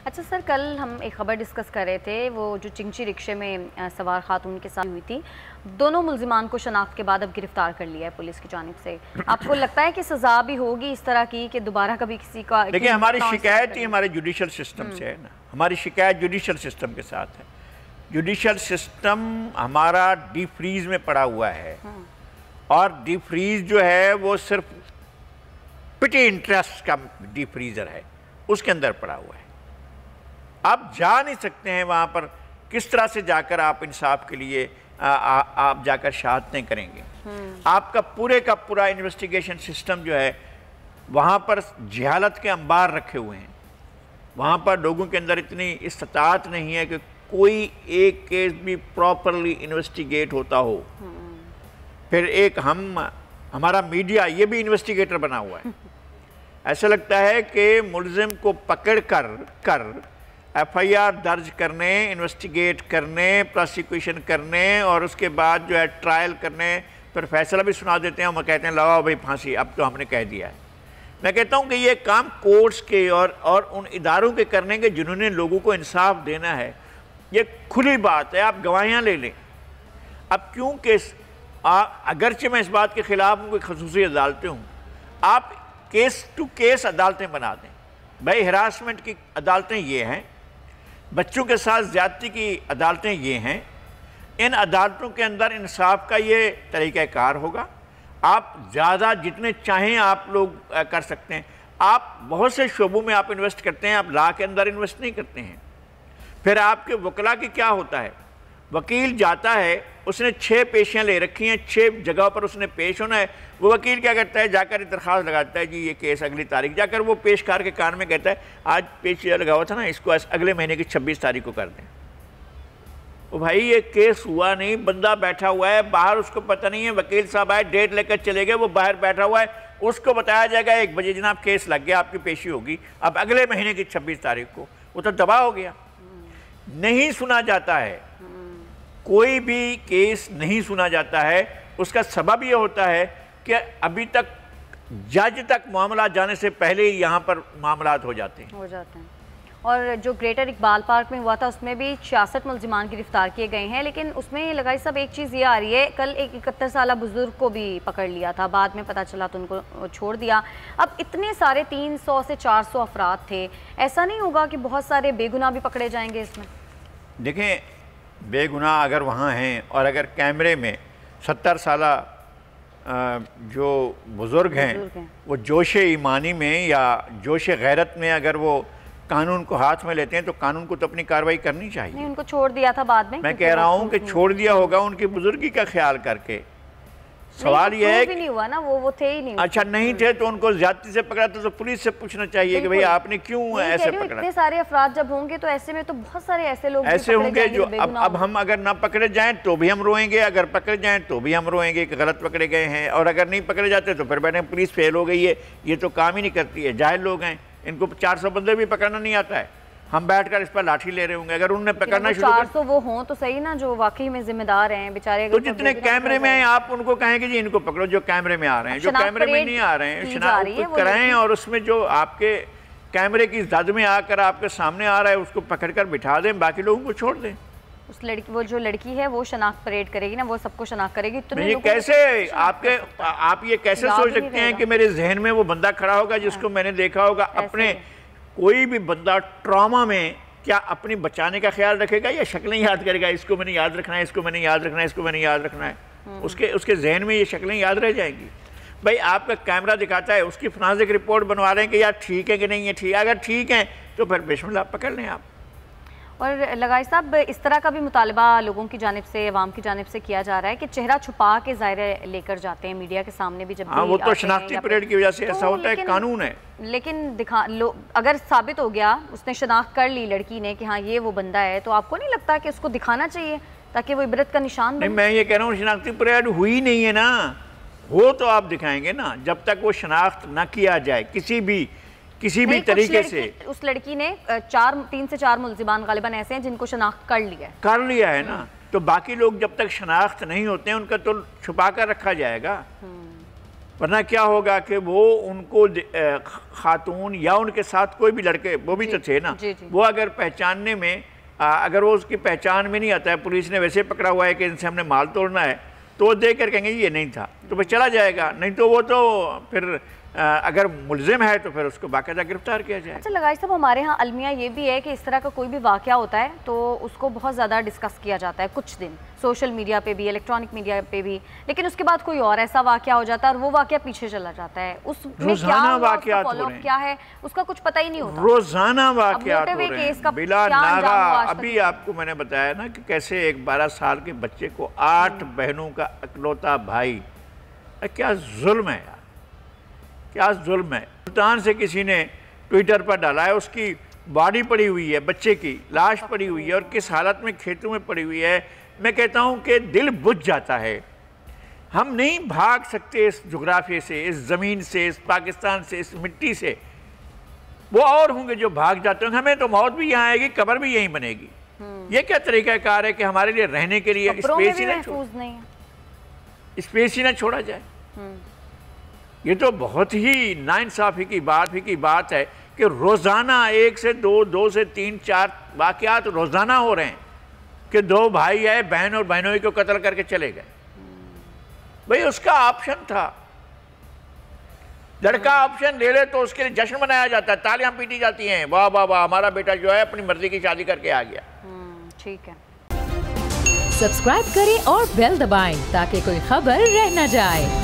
اچھا سر، کل ہم ایک خبر ڈسکس کر رہے تھے، وہ جو چنگچی رکشے میں سوار خاتون کے ساتھ ہوئی تھی، دونوں ملزمان کو شناخت کے بعد اب گرفتار کر لیا ہے پولیس کی جانب سے۔ آپ کو لگتا ہے کہ سزا بھی ہوگی اس طرح کی کہ دوبارہ کبھی کسی کا؟ دیکھیں، ہماری شکایت ہی ہمارے جوڈیشل سسٹم سے ہے نا، ہماری شکایت جوڈیشل سسٹم کے ساتھ ہے۔ جوڈیشل سسٹم ہمارا ڈی فریز میں پڑا ہوا ہے، اور ڈی فریز جو ہے وہ صرف پٹی انٹرسٹ کا ڈی فریزر ہے، اس کے اندر پڑا ہوا ہے۔ آپ جا نہیں سکتے ہیں وہاں پر، کس طرح سے جا کر آپ انصاف کے لیے آپ جا کر شہادتیں کریں گے؟ آپ کا پورے کا پورا انویسٹیگیشن سسٹم جو ہے وہاں پر جہالت کے انبار رکھے ہوئے ہیں، وہاں پر لوگوں کے اندر اتنی استطاعت نہیں ہے کہ کوئی ایک کیس بھی پراپرلی انویسٹیگیٹ ہوتا ہو۔ پھر ایک ہمارا میڈیا یہ بھی انویسٹیگیٹر بنا ہوا ہے۔ ایسا لگتا ہے کہ ملزم کو پکڑ کر ایف آئی آر درج کرنے، انویسٹیگیٹ کرنے، پراسیکیوشن کرنے، اور اس کے بعد جو ہے ٹرائل کرنے، پھر فیصلہ بھی سنا دیتے ہیں، اور کہتے ہیں لگاؤ بھائی پھانسی، اب تو ہم نے کہہ دیا ہے۔ میں کہتا ہوں کہ یہ کام کورٹس کے اور ان اداروں کے کرنے کے جنہوں نے لوگوں کو انصاف دینا ہے۔ یہ کھلی بات ہے، آپ گواہیاں لے لیں۔ اب کیونکہ اگرچہ میں اس بات کے خلاف ہوں کہ خصوصی عدالتیں ہوں، آپ کیس ٹو کیس عدالتیں بنا دیں۔ بھائی ہراسمنٹ کی عدالتیں یہ ہیں، بچوں کے ساتھ زیادتی کی عدالتیں یہ ہیں، ان عدالتوں کے اندر انصاف کا یہ طریقہ کار ہوگا۔ آپ زیادہ جتنے چاہیں آپ لوگ کر سکتے ہیں۔ آپ بہت سے شعبوں میں آپ انویسٹ کرتے ہیں، آپ لا کے اندر انویسٹ نہیں کرتے ہیں۔ پھر آپ کے وکلا کی کیا ہوتا ہے؟ وکیل جاتا ہے، اس نے 6 پیشیاں لے رکھی ہیں، 6 جگہ پر اس نے پیش ہونا ہے۔ وہ وکیل کیا کرتا ہے؟ جا کر درخواست لگاتا ہے، جی یہ کیس اگلی تاریخ، جا کر وہ پیشکار کے کان میں کہتا ہے آج پیشیاں لگا ہوا تھا نا، اس کو اگلے مہینے کی 26 تاریخ کو کر دیں۔ وہ بھائی یہ کیس ہوا نہیں، بندہ بیٹھا ہوا ہے باہر، اس کو پتہ نہیں ہے، وکیل صاحب آئے ڈیٹ لے کر چلے گئے، وہ باہر بیٹھا ہوا ہے، اس کو بتایا جائے گا 1 بجے جناب کیس لگ گیا، آپ کی پیشی ہوگی اب اگلے مہینے کی 26 تاریخ کو۔ وہ تو تباہ ہو گیا، نہیں سنا جاتا ہے، کوئی بھی کیس نہیں سنا جاتا ہے۔ اس کا سبب یہ ہوتا ہے کہ ابھی تک جج تک معاملات جانے سے پہلے ہی یہاں پر معاملات ہو جاتے ہیں۔ اور جو گریٹر اقبال پارک میں ہوا تھا اس میں بھی 66 ملزمان گرفتار کیے گئے ہیں، لیکن اس میں لگائی صاحب ایک چیز یہ آ رہی ہے، کل ایک 71 سالہ بزرگ کو بھی پکڑ لیا تھا، بعد میں پتہ چلا تو ان کو چھوڑ دیا۔ اب اتنے سارے 300 سے 400 افراد تھے، ایسا نہیں ہوگا کہ بہت سارے بے گناہ بھی پکڑے جائیں گے اس میں؟ دیکھیں، بے گناہ اگر وہاں ہیں، اور اگر کیمرے میں 70 سالہ جو بزرگ ہیں وہ جوش ایمانی میں یا جوش غیرت میں اگر وہ قانون کو ہاتھ میں لیتے ہیں تو قانون کو تو اپنی کارروائی کرنی چاہیے۔ نہیں، ان کو چھوڑ دیا تھا بعد میں کہہ رہا ہوں کہ چھوڑ دیا ہوگا ان کی بزرگی کا خیال کر کے۔ سوال یہ ہے کہ نہیں ہوا نا، وہ تھے ہی نہیں۔ اچھا نہیں تھے تو ان کو زیادتی سے پکڑا تو پولیس سے پوچھنا چاہیے کہ بھئی آپ نے کیوں ایسے پکڑا؟ اتنے سارے افراد جب ہوں گے تو ایسے میں تو بہت سارے ایسے لوگ ایسے ہوں گے جو اب ہم اگر نہ پکڑے جائیں تو بھی ہم روئیں گے، اگر پکڑے جائیں تو بھی ہم روئیں گے کہ غلط پکڑے گئے ہیں، اور اگر نہیں پکڑے جاتے تو پھر بیٹھے پولیس فیل ہو گئی ہے، یہ تو کام ہی نہیں کرتی ہے، جاہل لوگ ہیں، ان کو 400 بندے بھی پکڑنا نہیں آتا ہے، ہم بیٹھ کر اس پر لاٹھی لے رہے ہوں گے۔ اگر انہوں نے پکڑنا شروع کر 400 وہ ہوں تو صحیح نا، جو واقعی میں ذمہ دار ہیں بیچارے، تو جتنے کیمرے میں ہیں آپ ان کو کہیں کہ جی ان کو پکڑو، جو کیمرے میں آ رہے ہیں، جو کیمرے میں نہیں آ رہے ہیں شناخت کرائیں، اور اس میں جو آپ کے کیمرے کی زد میں آ کر آپ کے سامنے آ رہا ہے اس کو پکڑ کر بٹھا دیں، باقی لوگوں کو چھوڑ دیں۔ اس لڑکی، وہ جو لڑکی ہے وہ شناخت پریڈ کرے گی نا، وہ سب کو شناخت کرے گی۔ یہ کیسے آپ یہ کیسے سوچ سکتے ہیں کہ میرے ذہن میں وہ بندہ کھڑا ہوگا جس کو میں نے دیکھا ہوگا؟ اپنے کوئی بھی بندہ ٹراما میں کیا اپنی بچانے کا خیال رکھے گا یا شکلیں یاد کرے گا؟ اس کو میں نے یاد رکھنا ہے، اس کو میں نے یاد رکھنا ہے، اس کو میں نے یاد رکھنا ہے، اس کے ذہن میں یہ شکلیں یاد رہ جائیں گی۔ بھائی آپ کا کیمرہ دکھاتا ہے، اس کی فورینسک رپورٹ بنوا رہے ہیں کہ یار ٹھیک ہے کہ نہیں ہے ٹھیک، اگر ٹھیک ہے تو پھر بسم اللہ پکڑ لیں آپ۔ اور لگائی صاحب اس طرح کا بھی مطالبہ لوگوں کی جانب سے، عوام کی جانب سے کیا جا رہا ہے کہ چہرہ چھپا کے ظاہرے لے کر جاتے ہیں میڈیا کے سامنے بھی، جب بھی وہ تو شناختی پریڈ کی وجہ سے ایسا ہوتا ہے، قانون ہے۔ لیکن اگر ثابت ہو گیا، اس نے شناخت کر لی لڑکی نے کہ ہاں یہ وہ بندہ ہے، تو آپ کو نہیں لگتا کہ اس کو دکھانا چاہیے تاکہ وہ عبرت کا نشان بنے؟ میں یہ کہہ رہا ہوں شناختی پریڈ ہوئی نہیں ہے نا، ہو تو آپ دکھائیں گے نا، جب تک وہ شناخت نہ کیا جائے کسی بھی طریقے سے۔ اس لڑکی نے 3 سے 4 ملزمان غالباً ایسے ہیں جن کو شناخت کر لیا ہے نا، تو باقی لوگ جب تک شناخت نہیں ہوتے ہیں ان کا تو چھپا کر رکھا جائے گا۔ ورنہ کیا ہوگا کہ وہ ان کو خاتون یا ان کے ساتھ کوئی بھی لڑکے وہ بھی تو تھے نا، وہ اگر پہچاننے میں اگر وہ اس کی پہچان میں نہیں آتا ہے، پولیس نے ویسے پکڑا ہوا ہے کہ ان سے ہم نے مال توڑنا ہے، تو وہ دیکھ کر کہیں گے یہ نہیں تھا تو پھر چلا جائے گا، نہیں تو وہ تو پھر اگر ملزم ہے تو پھر اس کو باقاعدہ گرفتار کیا جائے۔ اچھا لگائی صاحب، ہمارے ہاں المیہ یہ بھی ہے کہ اس طرح کا کوئی بھی واقعہ ہوتا ہے تو اس کو بہت زیادہ ڈسکس کیا جاتا ہے کچھ دن، سوشل میڈیا پہ بھی، الیکٹرانک میڈیا پہ بھی، لیکن اس کے بعد کوئی اور ایسا واقعہ ہو جاتا ہے اور وہ واقعہ پیچھے چلا جاتا ہے، اس میں کیا واقعات فالو اپ کیا ہے اس کا کچھ پتہ ہی نہیں ہوتا۔ روزانہ واقعات ہو رہے ہیں بلا ناغہ۔ ابھی آپ کو میں نے بتایا نا کہ کیسے ایک 12 سال کے بچے کو 8 بہنوں کا اکلوتا بھائی، کیا ظلم ہے، کیا ظلم ہے۔ ملتان سے کسی نے ٹویٹر پر ڈالا ہے، اس کی باڈی پڑی ہوئی ہے، بچے کی لاش پڑی ہوئی ہے اور کس حالت میں کھیتوں میں پڑی ہوئی ہے۔ میں کہتا ہوں کہ دل بجھ جاتا ہے۔ ہم نہیں بھاگ سکتے اس جغرافیے سے، اس زمین سے، اس پاکستان سے، اس مٹی سے۔ وہ اور ہوں گے جو بھاگ جاتے ہیں، ہمیں تو موت بھی یہاں آئے گی، قبر بھی یہیں بنے گی۔ یہ کیا طریقہ کار ہے کہ ہمارے لیے رہنے کے لیے اسپیس ہی نہ چھوڑا جائے؟ یہ تو بہت ہی ناانصافی کی بات ہے کہ روزانہ 1 سے 2، 2 سے 3، 4 واقعات روزانہ ہو رہے ہیں کہ 2 بھائی آئے، بہن اور بہنوئی کو قتل کر کے چلے گئے۔ بھئی اس کا آپشن تھا، لڑکا آپشن لے لے تو اس کے لیے جشن منایا جاتا ہے، تالیاں پیٹی جاتی ہیں، واہ واہ واہ ہمارا بیٹا جو ہے اپنی مرضی کی شادی کر کے آ گیا۔ ٹھیک ہے، سبسکرائب کریں اور بیل دبائیں تاکہ کوئی خبر رہ نہ جائے۔